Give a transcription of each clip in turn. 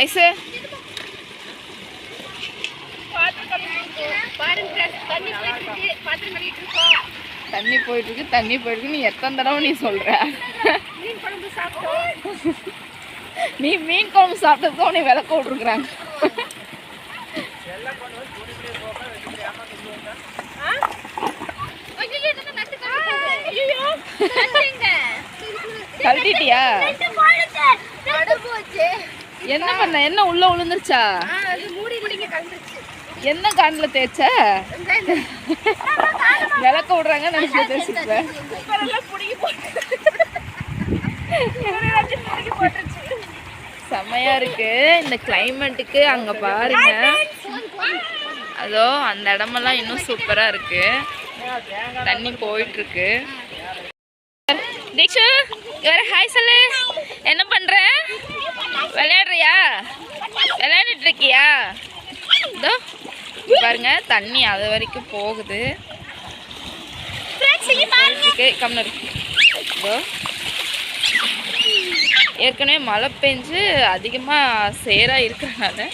Ice தண்ணி போயிட்டு இருக்கு. நீ எத்தனை தடவை நீ சொல்ற? நீ மீன் குழம்பு சாப்பிட்டதும் உன்னை விளக்க விட்டுருக்குறாங்க. கழட்டிட்டியா? என்ன பண்ண? என்ன உள்ள விழுந்துருச்சா? என்ன காண்டில் தேய்ச்ச? விளக்க விடுறாங்க நினைச்சு தேய்ச்சிருப்பேன். செமையா இருக்கு இந்த கிளைமேட்டுக்கு. அங்க பாருங்க, அதோ அந்த இடமெல்லாம் இன்னும் சூப்பரா இருக்கு. தண்ணி போயிட்டு இருக்கு. தீக்ஷு வேற ஹாய் சொல்லு. என்ன பண்ற? விளையாடுறியா? விளையாண்டுட்டு இருக்கியா? இதோ பாருங்க தண்ணி அது வரைக்கும் போகுது. கம்னர் இதோ ஏற்கனவே மழை பெஞ்சு அதிகமாக சேராக இருக்கிறனால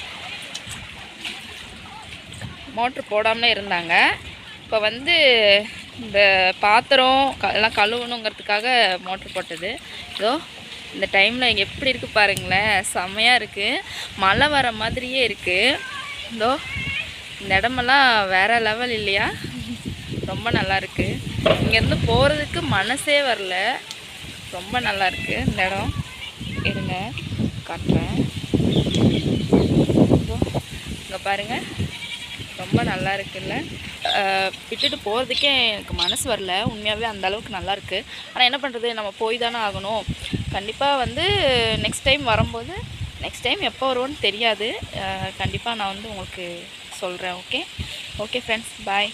மோட்ரு போடாமலே இருந்தாங்க. இப்போ வந்து இந்த பாத்திரம் எல்லாம் கழுவணுங்கிறதுக்காக மோட்ரு போட்டது. இதோ இந்த டைமில் இங்கே எப்படி இருக்குது பாருங்களேன், செம்மையாக இருக்குது. மழை வர மாதிரியே இருக்குது. இதோ இந்த இடமெல்லாம் வேறு லெவல் இல்லையா? ரொம்ப நல்லாயிருக்கு. இங்கேருந்து போகிறதுக்கு மனசே வரல. ரொம்ப நல்லாயிருக்கு இந்த இடம். இருங்க காட்டுறேன். இங்கே பாருங்கள், ரொம்ப நல்லா இருக்குல்ல. விட்டுட்டு போகிறதுக்கே எனக்கு மனசு வரல. உண்மையாகவே அந்த அளவுக்கு நல்லாயிருக்கு. ஆனால் என்ன பண்ணுறது, நம்ம போய் தானே ஆகணும். கண்டிப்பாக வந்து நெக்ஸ்ட் டைம் வரும்போது, நெக்ஸ்ட் டைம் எப்போ வருவோன்னு தெரியாது. கண்டிப்பாக நான் வந்து உங்களுக்கு சொல்கிறேன். ஓகே ஃப்ரெண்ட்ஸ், பாய்.